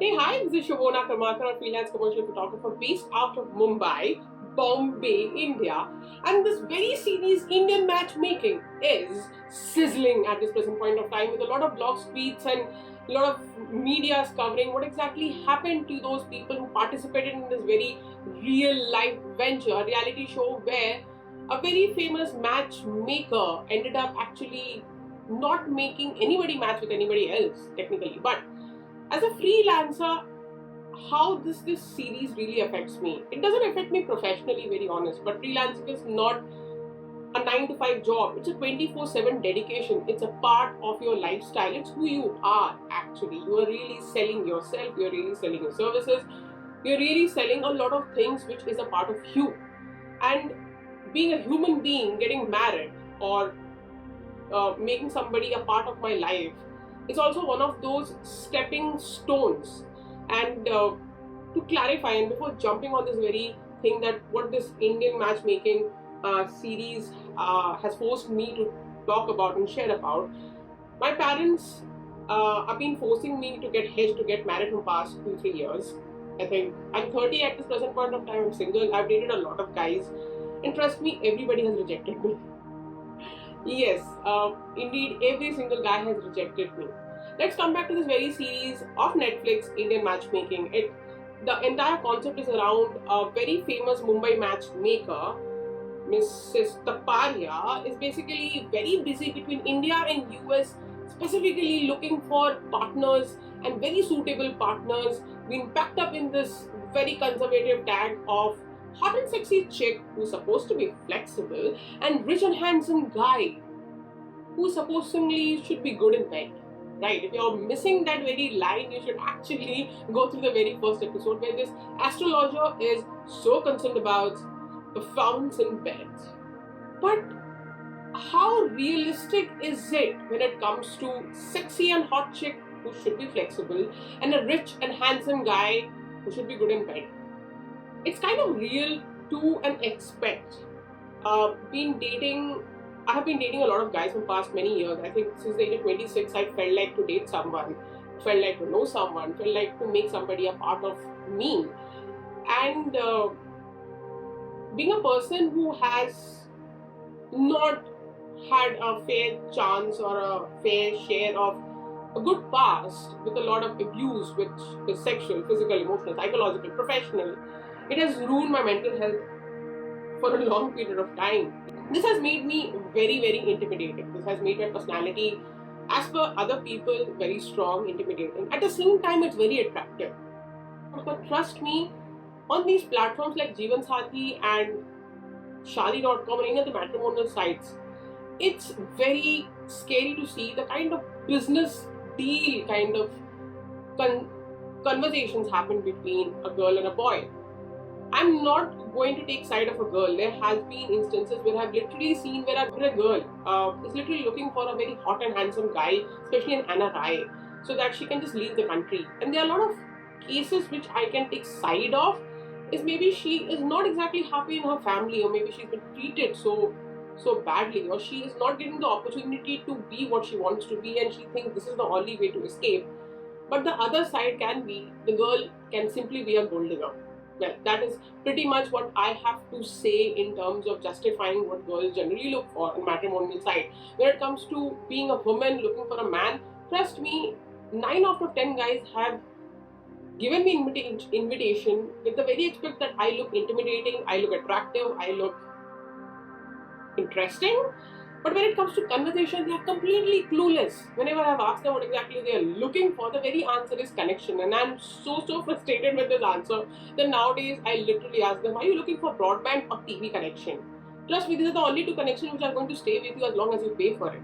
Hey, hi, this is Shabona Karmakar, a freelance commercial photographer based out of Mumbai, Bombay, India. And this very series, Indian Matchmaking, is sizzling at this present point of time with a lot of blogs, tweets, and a lot of media covering what exactly happened to those people who participated in this very real life venture, a reality show where a very famous matchmaker ended up actually not making anybody match with anybody else, technically. But as a freelancer, how this series really affects me. It doesn't affect me professionally, very honest, but freelancing is not a 9 to 5 job. It's a 24/7 dedication. It's a part of your lifestyle. It's who you are actually. You are really selling yourself, you're really selling your services, you're really selling a lot of things which is a part of you. And being a human being, getting married, or making somebody a part of my life is also one of those stepping stones. And to clarify, and before jumping on this very thing, that what this Indian matchmaking series has forced me to talk about and share about, my parents have been forcing me to get hitched, to get married from past 2-3 years. I think I'm 30 at this present point of time. I'm single. I've dated a lot of guys, and trust me, everybody has rejected me. Yes, indeed, every single guy has rejected me. Let's come back to this very series of Netflix, Indian Matchmaking. The entire concept is around a very famous Mumbai matchmaker, Mrs. Taparia, is basically very busy between India and US, specifically looking for partners and very suitable partners, being packed up in this very conservative tag of hot and sexy chick who's supposed to be flexible and rich and handsome guy who supposedly should be good in bed. Right? If you're missing that very line, you should actually go through the very first episode where this astrologer is so concerned about the fountains in beds. But how realistic is it when it comes to sexy and hot chick who should be flexible and a rich and handsome guy who should be good in bed? It's kind of real to an extent. I have been dating a lot of guys for past many years. I think since the age of 26, I felt like to date someone, felt like to know someone, felt like to make somebody a part of me. And being a person who has not had a fair chance or a fair share of a good past with a lot of abuse, which is sexual, physical, emotional, psychological, professional, it has ruined my mental health for a long period of time. This has made me very, very intimidating. This has made my personality, as per other people, very strong, intimidating. At the same time, it's very attractive. But trust me, on these platforms like Jeevan Sathi and Shadi.com and any of the matrimonial sites, it's very scary to see the kind of business deal kind of conversations happen between a girl and a boy. I'm not going to take side of a girl. There has been instances where I've literally seen where a girl is literally looking for a very hot and handsome guy, especially in NRI, so that she can just leave the country. And there are a lot of cases which I can take side of. Is maybe she is not exactly happy in her family, or maybe she's been treated so badly, or she is not getting the opportunity to be what she wants to be, and she thinks this is the only way to escape. But the other side can be the girl can simply be a gold digger. Well, that is pretty much what I have to say in terms of justifying what girls generally look for on matrimonial side. When it comes to being a woman looking for a man, trust me, 9 out of 10 guys have given me invitation with the very expect that I look intimidating, I look attractive, I look interesting. But when it comes to conversation, they are completely clueless. Whenever I've asked them what exactly they are looking for, the very answer is connection. And I'm so frustrated with this answer that nowadays I literally ask them, are you looking for broadband or TV connection? Trust me, these are the only two connections which are going to stay with you as long as you pay for it.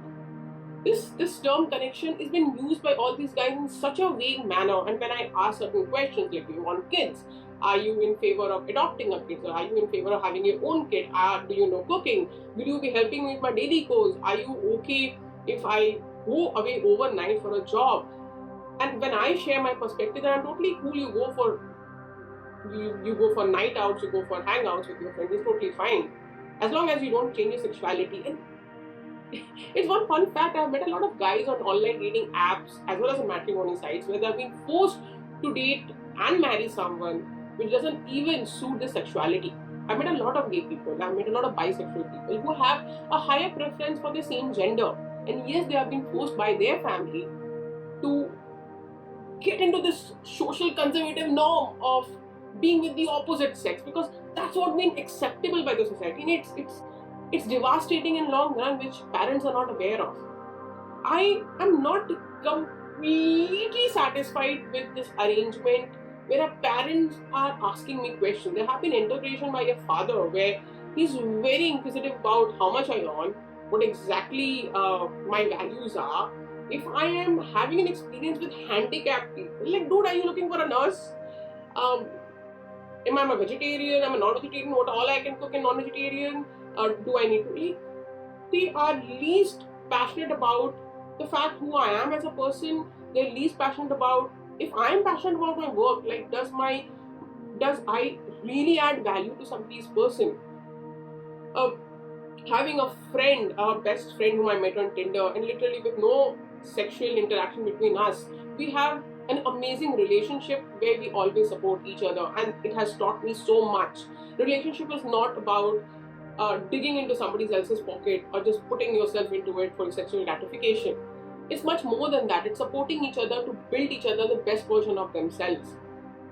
This term connection is been used by all these guys in such a vague manner. And when I ask certain questions like, do you want kids? Are you in favor of adopting a kid? Or are you in favor of having your own kid? Do you know cooking? Will you be helping me with my daily chores? Are you okay if I go away overnight for a job? And when I share my perspective, then I'm totally cool. You go for night outs, you go for hangouts with your friends. It's totally fine, as long as you don't change your sexuality. And it's one fun fact, I've met a lot of guys on online dating apps as well as on matrimony sites where they've been forced to date and marry someone which doesn't even suit their sexuality. I've met a lot of gay people, I've met a lot of bisexual people who have a higher preference for the same gender. And yes, they have been forced by their family to get into this social conservative norm of being with the opposite sex, because that's what been acceptable by the society, and it's devastating in long run, which parents are not aware of. I am not completely satisfied with this arrangement where our parents are asking me questions. There have been interrogation by a father where he's very inquisitive about how much I earn, what exactly my values are, if I am having an experience with handicapped people. Like, dude, are you looking for a nurse? Um, am I a vegetarian? I'm a non-vegetarian. What all I can cook in non-vegetarian? Do I need to eat? They are least passionate about the fact who I am as a person. They're least passionate about if I'm passionate about my work. Like, does I really add value to somebody's person? Uh, Having a friend, a best friend whom I met on Tinder, and literally with no sexual interaction between us, we have an amazing relationship where we always support each other, and it has taught me so much. Relationship is not about digging into somebody else's pocket or just putting yourself into it for sexual gratification. It's much more than that. It's supporting each other to build each other the best version of themselves.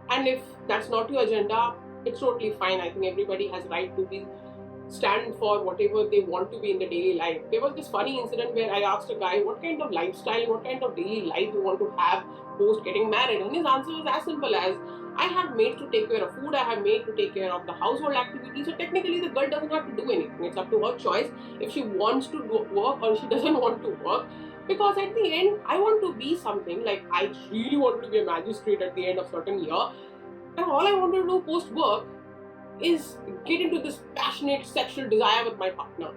And if that's not your agenda, it's totally fine. I think everybody has right to be stand for whatever they want to be in the daily life. There was this funny incident where I asked a guy what kind of lifestyle, what kind of daily life you want to have post getting married, and his answer was as simple as, I have maids to take care of food, I have maids to take care of the household activities. So technically the girl doesn't have to do anything. It's up to her choice if she wants to work or she doesn't want to work. Because at the end, I want to be something like, I really wanted to be a magistrate at the end of certain year, and all I wanted to do post work is get into this passionate sexual desire with my partner.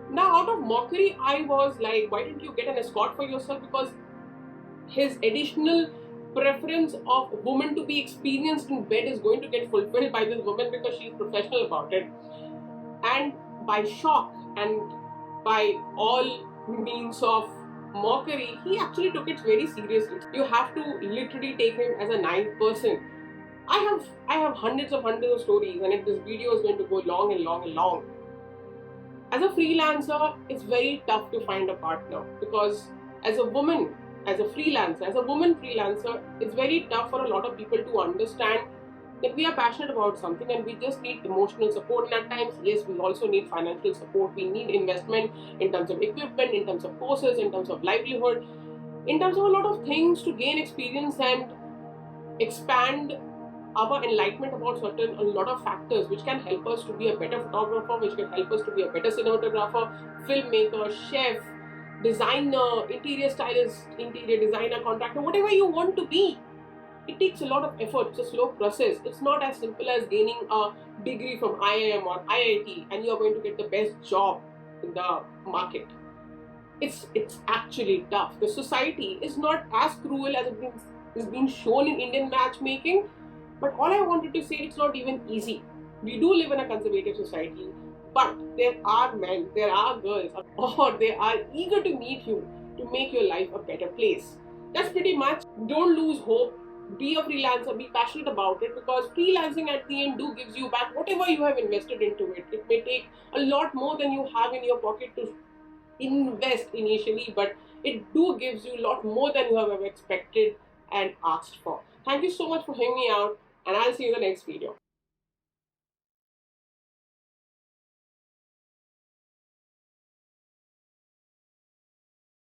Now, out of mockery, I was like, why didn't you get an escort for yourself? Because his additional preference of woman to be experienced in bed is going to get fulfilled by this woman because she's professional about it. And by shock and by all means of mockery, he actually took it very seriously. You have to literally take him as a nice person. I have hundreds of stories, and this video is going to go long and long and long. As a freelancer, it's very tough to find a partner, because as a woman, as a freelancer, as a woman freelancer, it's very tough for a lot of people to understand that we are passionate about something and we just need emotional support. And at times, yes, we also need financial support. We need investment in terms of equipment, in terms of courses, in terms of livelihood, in terms of a lot of things to gain experience and expand our enlightenment about a lot of factors which can help us to be a better photographer, which can help us to be a better cinematographer, filmmaker, chef, designer, interior stylist, interior designer, contractor, whatever you want to be. It takes a lot of effort. It's a slow process. It's not as simple as gaining a degree from IIM or IIT and you're going to get the best job in the market. It's actually tough. The society is not as cruel as it is being shown in Indian matchmaking. But all I wanted to say, it's not even easy. We do live in a conservative society, but there are men, there are girls, or they are eager to meet you to make your life a better place. That's pretty much. Don't lose hope. Be a freelancer, be passionate about it, because freelancing at the end gives you back whatever you have invested into it. It may take a lot more than you have in your pocket to invest initially, but it gives you a lot more than you have ever expected and asked for. Thank you so much for hearing me out, and I'll see you in the next video.